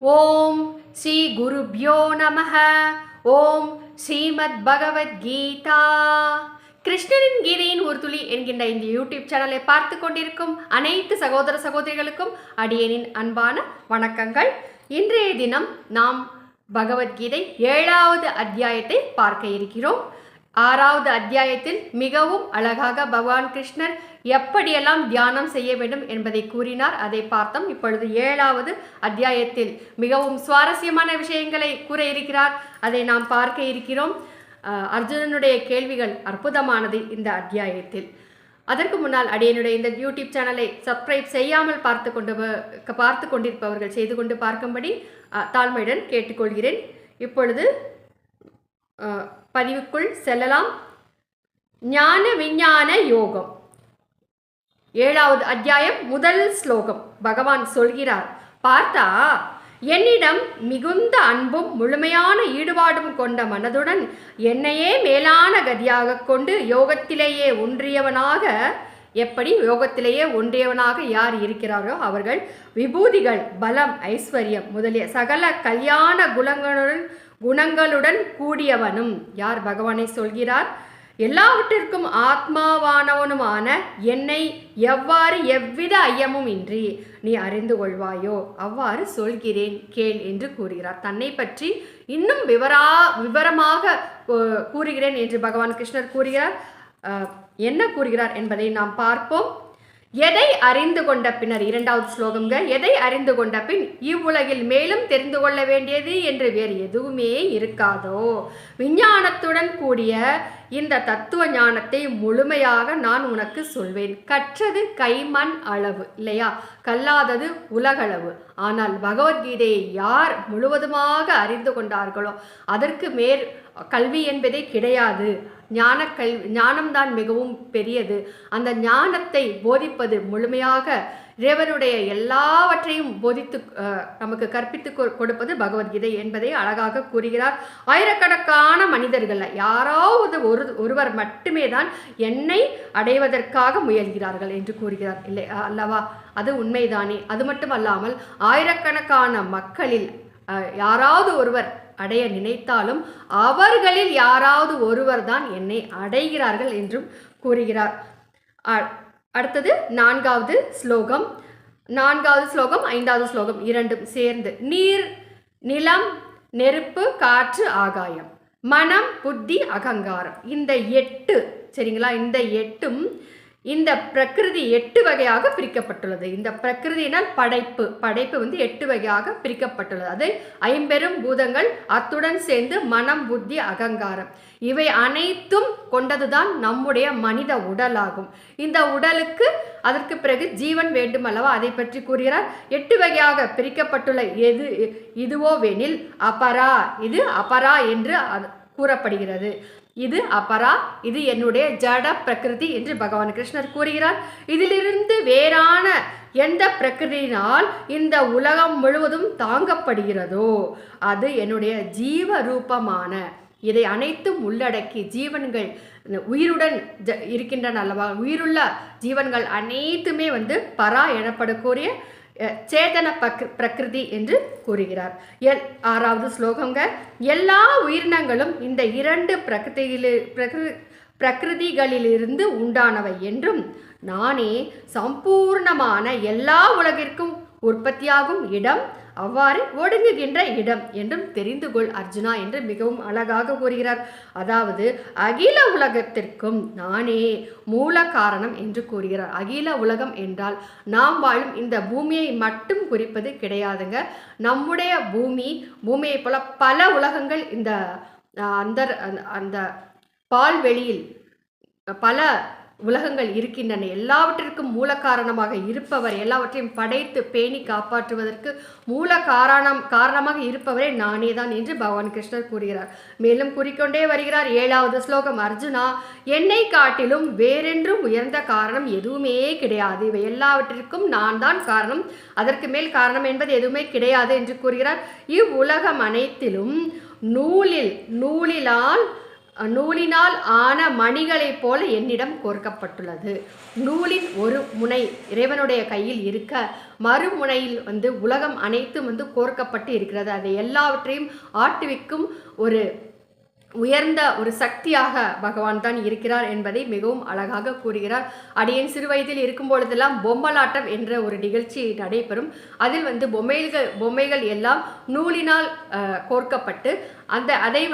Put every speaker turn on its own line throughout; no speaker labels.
ஓம் ஸ்ரீ குருப்யோ நமஹ. ஓம் ஸ்ரீமத் பகவத்கீதா. கிருஷ்ணரின் கீதையின் ஒரு துளி என்கின்ற இந்த யூடியூப் சேனலை பார்த்து கொண்டிருக்கும் அனைத்து சகோதர சகோதரிகளுக்கும் அடியேனின் அன்பான வணக்கங்கள். இன்றைய தினம் நாம் பகவத்கீதை 7வது அத்தியாயத்தை பார்க்க இருக்கிறோம். 6வது அத்தியாயத்தில் மிகவும் அழகாக பகவான் கிருஷ்ணர் எப்படியெல்லாம் தியானம் செய்ய வேண்டும் என்பதை கூறினார். அதை பார்த்தோம். இப்பொழுது 7வது அத்தியாயத்தில் மிகவும் சுவாரஸ்யமான விஷயங்களை கூற இருக்கிறார். அதை நாம் பார்க்க இருக்கிறோம். அர்ஜுனனுடைய கேள்விகள் அற்புதமானது இந்த அத்தியாயத்தில். அதற்கு முன்னால் அடியனுடைய இந்த யூடியூப் சேனலை சப்ஸ்கிரைப் செய்யாமல் பார்த்து கொண்டிருப்பவர்கள் செய்து கொண்டு பார்க்கும்படி தாழ்மையுடன் கேட்டுக்கொள்கிறேன். இப்பொழுது பதிவுக்குள் செல்லலாம். ஞான விஞ்ஞான யோகம் 7வது அத்தியாயம் முதல் ஸ்லோகம். பகவான் சொல்கிறார், பார்த்தா என்னிடம் மிகுந்த அன்பும் முழுமையான ஈடுபாடும் கொண்ட மனதுடன் என்னையே மேலான கதியாக கொண்டு யோகத்திலேயே ஒன்றியவனாக, எப்படி யோகத்திலேயே ஒன்றியவனாக யார் இருக்கிறாரோ அவர்கள் விபூதிகள், பலம், ஐஸ்வர்யம் முதலிய சகல கல்யாண குணங்களுடன் கூடியவனும். யார் பகவானை சொல்கிறார்? எல்லாவற்றிற்கும் ஆத்மாவானவனுமான என்னை எவ்வாறு எவ்வித ஐயமும் இன்றி நீ அறிந்து கொள்வாயோ அவ்வாறு சொல்கிறேன் கேள் என்று கூறுகிறார். தன்னை பற்றி இன்னும் விவரமாக கூறுகிறேன் என்று பகவான் கிருஷ்ணர் கூறுகிறார். என்ன கூறுகிறார் என்பதை நாம் பார்ப்போம். எதை அறிந்து கொண்ட பின்னர், 2வது ஸ்லோகம்ங்க. எதை அறிந்து கொண்ட பின் இவ்வுலகில் மேலும் தெரிந்து கொள்ள வேண்டியது என்று வேறு எதுவுமே இருக்காதோ, விஞ்ஞானத்துடன் கூடிய இந்த தத்துவ ஞானத்தை முழுமையாக நான் உனக்கு சொல்வேன். கற்றது கைமண் அளவு இல்லையா, கல்லாதது உலகளவு. ஆனால் பகவத்கீதையை யார் முழுவதுமாக அறிந்து கொண்டார்களோ அதற்கு மேற் கல்வி என்பதே கிடையாது. ஞானம்தான் மிகவும் பெரியது. அந்த ஞானத்தை போதிப்பது, முழுமையாக இறைவனுடைய எல்லாவற்றையும் போதித்து நமக்கு கற்பித்து கொடுப்பது பகவத்கீதை என்பதை அழகாக கூறுகிறார். ஆயிரக்கணக்கான மனிதர்கள் யாராவது ஒருவர் மட்டுமே தான் என்னை அடைவதற்காக முயல்கிறார்கள் என்று கூறுகிறார் இல்லை அல்லவா? அது உண்மைதானே. அது மட்டுமல்லாமல் ஆயிரக்கணக்கான மக்களில் யாராவது ஒருவர் அடைய நினைத்தாலும் அவர்களில் யாராவது ஒருவர் தான் என்னை அடைகிறார்கள் என்றும் கூறுகிறார். அடுத்தது 4வது ஸ்லோகம். 4வது ஸ்லோகம் 5வது ஸ்லோகம் இரண்டும் சேர்ந்து. நீர், நிலம், நெருப்பு, காற்று, ஆகாயம், மனம், புத்தி, அகங்காரம், இந்த 8 சரிங்களா? இந்த 8ம் இந்த பிரகிருதி 8 வகையாக பிரிக்கப்பட்டுள்ளது. இந்த பிரகிருதியினால் படைப்பு 8 வகையாக பிரிக்கப்பட்டுள்ளது. அது 5 பெரும் பூதங்கள், அத்துடன் சேர்ந்து மனம், புத்தி, அகங்காரம், இவை அனைத்தும் கொண்டதுதான் நம்முடைய மனித உடலாகும். இந்த உடலுக்கு அதற்கு பிறகு ஜீவன் வேண்டும் அல்லவா? அதை பற்றி கூறுகிறார். 8 வகையாக பிரிக்கப்பட்டுள்ள இதுவோவெனில் அபரா, இது அபரா என்று கூறப்படுகிறது. இது அபரா, இது என்னுடைய ஜட பிரகிருதி என்று பகவான் கிருஷ்ணர் கூறுகிறார். இதிலிருந்து வேறான எந்த பிரகிருதியினால் இந்த உலகம் முழுவதும் தாங்கப்படுகிறதோ அது என்னுடைய ஜீவ ரூபமான, இதை அனைத்தும் உள்ளடக்கி ஜீவன்கள் உயிருடன் இருக்கின்றன அல்லவா? உயிருள்ள ஜீவன்கள் அனைத்துமே பரா எனப்படக்கூடிய சேதன பிரகிருதி என்று கூறுகிறார். 6வது ஸ்லோகங்க. எல்லா உயிரினங்களும் இந்த 2 பிரகிருதிகளிலிருந்து உண்டானவை என்றும் நானே சம்பூர்ணமான எல்லா உலகிற்கும் உற்பத்தியாகும் இடம், அவ்வாறு ஒடுங்குகின்ற இடம் என்றும் தெரிந்து கொள் அர்ஜுனா என்று மிகவும் அழகாக கூறுகிறார். அதாவது அகில உலகத்திற்கும் நானே மூல காரணம் என்று கூறுகிறார். அகில உலகம் என்றால் நாம் வாழும் இந்த பூமியை மட்டும் குறிப்பது கிடையாதுங்க. நம்முடைய பூமியை போல பல உலகங்கள் இந்த அந்த பால்வெளியில் பல உலகங்கள் இருக்கின்றன. எல்லாவற்றிற்கும் மூல காரணமாக இருப்பவர், எல்லாவற்றையும் படைத்து பேணி காப்பாற்றுவதற்கு மூல காரணமாக இருப்பவரே நானே தான் என்று பகவான் கிருஷ்ணர் கூறுகிறார். மேலும் கூறிக்கொண்டே வருகிறார். 7வது ஸ்லோகம். அர்ஜுனா, என்னை காட்டிலும் வேறென்றும் உயர்ந்த காரணம் எதுவுமே கிடையாது. இவை எல்லாவற்றிற்கும் நான் தான் காரணம், அதற்கு மேல் காரணம் என்பது எதுவுமே கிடையாது என்று கூறுகிறார். இவ்வுலகம் அனைத்திலும் நூலிலால் நூலினால் ஆன மணிகளைப் போல என்னிடம் கோர்க்கப்பட்டுள்ளது. நூலின் ஒரு முனை இறைவனுடைய கையில் இருக்க, மறுமுனையில் உலகம் அனைத்தும் கோர்க்கப்பட்டு இருக்கிறது. அதை எல்லாவற்றையும் ஆட்டுவிக்கும் ஒரு உயர்ந்த ஒரு சக்தியாக பகவான் தான் இருக்கிறார் என்பதை மிகவும் அழகாக கூறுகிறார். அடியேன் சிறு வயதில் இருக்கும் பொழுதெல்லாம் பொம்மலாட்டம் என்ற ஒரு நிகழ்ச்சி நடைபெறும். அதில் பொம்மைகள் எல்லாம் நூலினால் கோர்க்கப்பட்டு அதை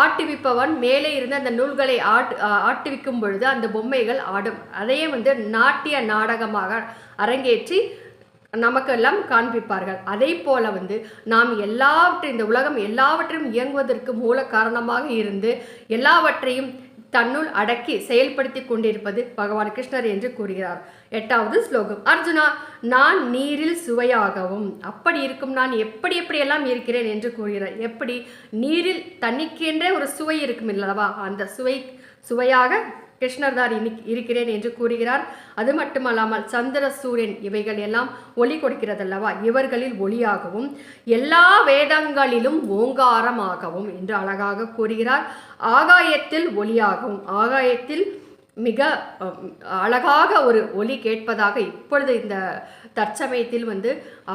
ஆட்டுவிப்பவன் மேலே இருந்து அந்த நூல்களை ஆட்டுவிக்கும் பொழுது அந்த பொம்மைகள் ஆடும். அதையே நாட்டிய நாடகமாக அரங்கேற்றி நமக்கெல்லாம் காண்பிப்பார்கள். அதே போல நாம் இந்த உலகம் எல்லாவற்றையும் இயங்குவதற்கு மூல காரணமாக இருந்து எல்லாவற்றையும் தன்னுள் அடக்கி செயல்படுத்தி கொண்டிருப்பது பகவான் கிருஷ்ணர் என்று கூறுகிறார். 8வது ஸ்லோகம். அர்ஜுனா, நான் நீரில் சுவையாகவும், அப்படி இருக்கும் நான் எப்படியெல்லாம் இருக்கிறேன் என்று கூறுகிறார். எப்படி? நீரில் தண்ணிக்கென்றே ஒரு சுவை இருக்கும் இல்லவா, அந்த சுவையாக கிருஷ்ணர் தான் இருக்கிறேன் என்று கூறுகிறார். அது மட்டுமல்லாமல் சந்திர சூரியன் இவைகள் எல்லாம் ஒளி கொடுக்கிறதல்லவா, இவர்களில் ஒளியாகவும் எல்லா வேதங்களிலும் ஓங்காரமாகவும் என்று அழகாக கூறுகிறார். ஆகாயத்தில் ஒளியாகவும், ஆகாயத்தில் மிக அழகாக ஒரு ஒலி கேட்பதாக இப்பொழுது இந்த தற்சமயத்தில்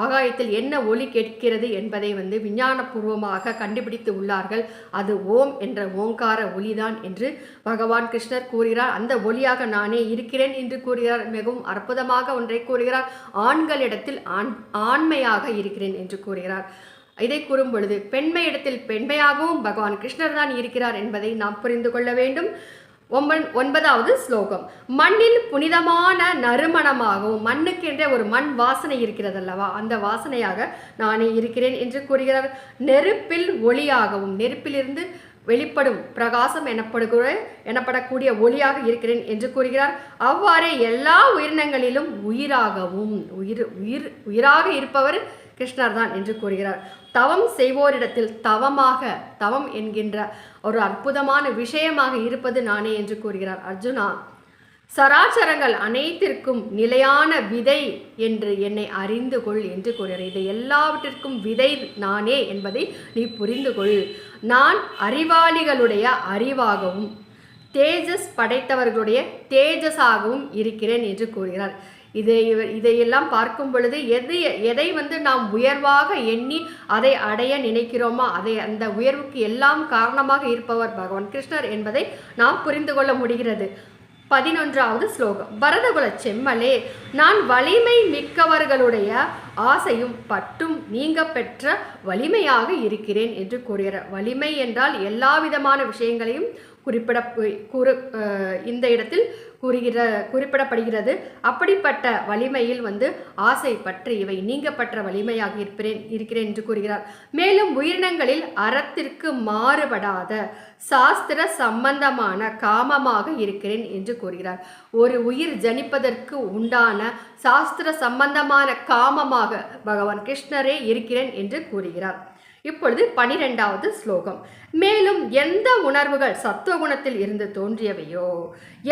ஆகாயத்தில் என்ன ஒலி கேட்கிறது என்பதை விஞ்ஞானபூர்வமாக கண்டுபிடித்து உள்ளார்கள். அது ஓம் என்ற ஓங்கார ஒலிதான் என்று பகவான் கிருஷ்ணர் கூறுகிறார். அந்த ஒலியாக நானே இருக்கிறேன் என்று கூறுகிறார். மிகவும் அற்புதமாக ஒன்றை கூறுகிறார். ஆண்களிடத்தில் ஆண்மையாக இருக்கிறேன் என்று கூறுகிறார். இதை கூறும் பொழுது பெண்மையிடத்தில் பெண்மையாகவும் பகவான் கிருஷ்ணர் தான் இருக்கிறார் என்பதை நாம் புரிந்து கொள்ள வேண்டும். 9வது ஸ்லோகம். மண்ணில் புனிதமான நறுமணமாகவும், மண்ணுக்கென்ற ஒரு மண் வாசனை இருக்கிறதல்லவா, அந்த வாசனையாக நானே இருக்கிறேன் என்று கூறுகிறார். நெருப்பில் ஒளியாகவும், நெருப்பிலிருந்து வெளிப்படும் பிரகாசம் எனப்படக்கூடிய ஒளியாக இருக்கிறேன் என்று கூறுகிறார். அவ்வாறே எல்லா உயிரினங்களிலும் உயிராகவும், உயிராக இருப்பவர் கிருஷ்ணர் தான் என்று கூறுகிறார். தவம் செய்வோரிடத்தில் தவம் என்கின்ற ஒரு அற்புதமான விஷயமாக இருப்பது நானே என்று கூறுகிறார். அர்ஜுனா, சராச்சரங்கள் அனைத்திற்கும் நிலையான விதை என்று என்னை அறிந்து கொள் என்று கூறுகிறார். இதை எல்லாவற்றிற்கும் விதை நானே என்பதை நீ புரிந்து கொள். நான் அறிவாளிகளுடைய அறிவாகவும் தேஜஸ் படைத்தவர்களுடைய தேஜஸாகவும் இருக்கிறேன் என்று கூறுகிறார். இதையெல்லாம் பார்க்கும் பொழுது எதை நாம் உயர்வாக எண்ணி அதை அடைய நினைக்கிறோமோ அந்த உயர்வுக்கு எல்லாம் காரணமாக இருப்பவர் பகவான் கிருஷ்ணர் என்பதை நாம் புரிந்து கொள்ள முடிகிறது. 11வது ஸ்லோகம். பரதகுல செம்மலே, நான் வலிமை மிக்கவர்களுடைய ஆசையும் பட்டும் நீங்க பெற்ற வலிமையாக இருக்கிறேன் என்று கூறுகிறார். வலிமை என்றால் எல்லா விதமான விஷயங்களையும் இந்த இடத்தில் குறிப்பிடப்படுகிறது. அப்படிப்பட்ட வலிமையில் ஆசை பற்றி இவை நீங்க பெற்ற வலிமையாக இருக்கிறேன் என்று கூறுகிறார். மேலும் உயிரினங்களில் அறத்திற்கு மாறுபடாத சாஸ்திர சம்பந்தமான காமமாக இருக்கிறேன் என்று கூறுகிறார். ஒரு உயிர் ஜனிப்பதற்கு உண்டான சாஸ்திர சம்பந்தமான காமமாக பகவான் கிருஷ்ணரே இருக்கிறேன் என்று கூறுகிறார். இப்பொழுது 12வது ஸ்லோகம். மேலும் எந்த உணர்வுகள் சத்துவகுணத்தில் இருந்து தோன்றியவையோ,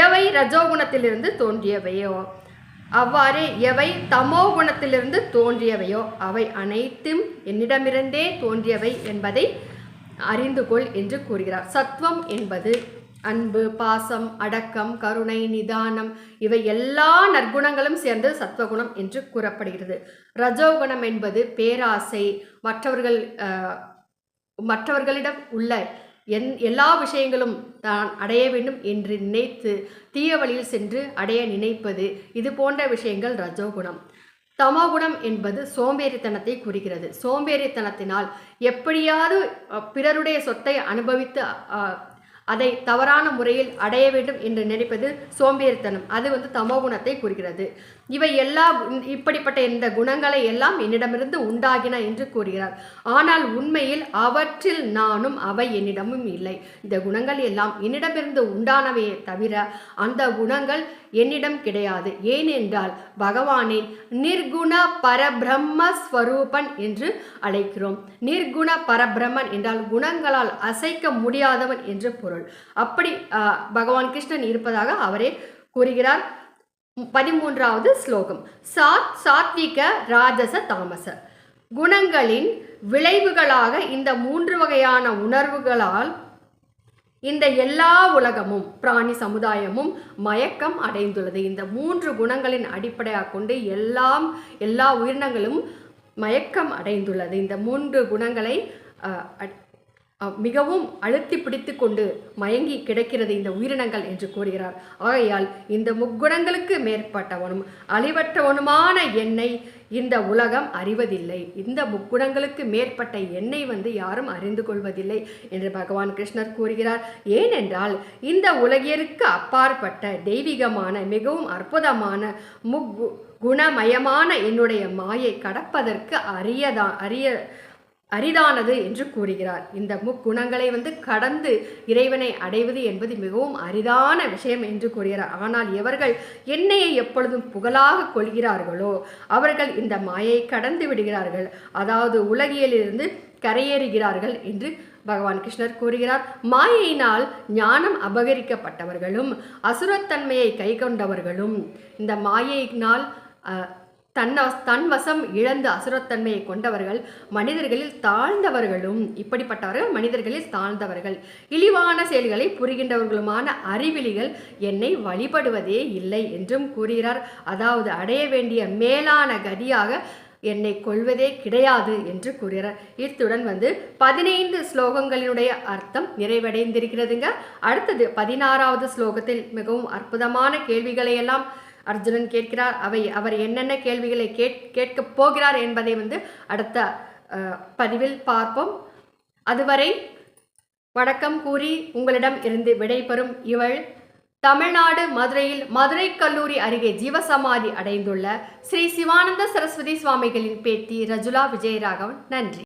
எவை ரஜோகுணத்திலிருந்து தோன்றியவையோ, அவ்வாறே எவை தமோ குணத்திலிருந்து தோன்றியவையோ அவை அனைத்தும் என்னிடமிருந்தே தோன்றியவை என்பதை அறிந்து கொள் என்று கூறுகிறார். சத்துவம் என்பது அன்பு, பாசம், அடக்கம், கருணை, நிதானம் இவை எல்லா நற்குணங்களும் சேர்ந்து சத்வகுணம் என்று கூறப்படுகிறது. ரஜோகுணம் என்பது பேராசை, மற்றவர்களிடம் உள்ள எல்லா விஷயங்களும் தான் அடைய வேண்டும் என்று நினைத்து தீய வழியில் சென்று அடைய நினைப்பது, இது போன்ற விஷயங்கள் ரஜோகுணம். தமோகுணம் என்பது சோம்பேறித்தனத்தை குறிக்கிறது. சோம்பேறித்தனத்தினால் எப்படியாவது பிறருடைய சொத்தை அனுபவித்து அதை தவறான முறையில் அடைய வேண்டும் என்று நினைப்பது சோம்பேறித்தனம். அது தமோகுணத்தை குறிக்கிறது. இவை எல்லாம் இப்படிப்பட்ட இந்த குணங்களை எல்லாம் என்னிடமிருந்து உண்டாகின என்று கூறுகிறார். ஆனால் உண்மையில் அவற்றில் நானும் அவை என்னிடமும் இல்லை. இந்த குணங்கள் எல்லாம் என்னிடமிருந்து உண்டானவையே தவிர அந்த குணங்கள் என்னிடம் கிடையாது. ஏனென்றால் பகவானை நிர்குண பரபிரம்ம ஸ்வரூபன் என்று அழைக்கிறோம். நிர்குண பரபிரம்மன் என்றால் குணங்களால் அசைக்க முடியாதவன் என்று பொருள். அப்படி பகவான் கிருஷ்ணன் இருப்பதாக அவரே கூறுகிறார். 13வது ஸ்லோகம். சாத்விக, ராஜச, தாமச குணங்களின் விளைவுகளாக இந்த 3 வகையான உணர்வுகளால் இந்த எல்லா உலகமும் பிராணி சமுதாயமும் மயக்கம் அடைந்துள்ளது. இந்த 3 குணங்களின் அடிப்படையாக கொண்டு எல்லா உயிரினங்களும் மயக்கம் அடைந்துள்ளது. இந்த 3 குணங்களை மிகவும் அழுத்தி பிடித்து கொண்டு மயங்கி கிடக்கிறது இந்த உயிரினங்கள் என்று கூறுகிறார். ஆகையால் இந்த முக்குணங்களுக்கு மேற்பட்டவனும் அழிவற்றவனுமான என்னை இந்த உலகம் அறிவதில்லை. இந்த முக்குணங்களுக்கு மேற்பட்ட என்னை யாரும் அறிந்து கொள்வதில்லை என்று பகவான் கிருஷ்ணர் கூறுகிறார். ஏனென்றால் இந்த உலகிற்கு அப்பாற்பட்ட தெய்வீகமான மிகவும் அற்புதமான குணமயமான என்னுடைய மாயை கடப்பதற்கு அரிதானது என்று கூறுகிறார். இந்த முக்குணங்களை கடந்து இறைவனை அடைவது என்பது மிகவும் அரிதான விஷயம் என்று கூறுகிறார். ஆனால் எவர்கள் என்னையை எப்பொழுதும் புகழாக கொள்கிறார்களோ அவர்கள் இந்த மாயை கடந்து விடுகிறார்கள், அதாவது உலகியலிருந்து கரையேறுகிறார்கள் என்று பகவான் கிருஷ்ணர் கூறுகிறார். மாயையினால் ஞானம் அபகரிக்கப்பட்டவர்களும் அசுரத்தன்மையை கை கொண்டவர்களும் இந்த மாயையினால் தன் வசம் இழந்து அசுரத்தன்மையை கொண்டவர்கள் மனிதர்களில் தாழ்ந்தவர்களும், இப்படிப்பட்டவர்கள் மனிதர்களில் தாழ்ந்தவர்கள், இழிவான செயல்களை புரிகின்றவர்களுமான அறிவிலிகள் என்னை வழிபடுவதே இல்லை என்றும் கூறுகிறார். அதாவது அடைய வேண்டிய மேலான கதியாக என்னை கொள்வதே கிடையாது என்று கூறுகிறார். இத்துடன் 15 ஸ்லோகங்களினுடைய அர்த்தம் நிறைவடைந்திருக்கிறதுங்க. அடுத்தது 16வது ஸ்லோகத்தில் மிகவும் அற்புதமான கேள்விகளை எல்லாம் அர்ஜுனன் கேட்கிறார். அவர் என்னென்ன கேள்விகளை கேட்கப் போகிறார் என்பதை அடுத்த பதிவில் பார்ப்போம். அதுவரை வணக்கம் கூறி உங்களிடம் இருந்து விடைபெறும் இவள் தமிழ்நாடு மதுரையில் மதுரை கல்லூரி அருகே ஜீவசமாதி அடைந்துள்ள ஸ்ரீ சிவானந்த சரஸ்வதி சுவாமிகளின் பேத்தி ரஜுலா விஜயராகவன். நன்றி.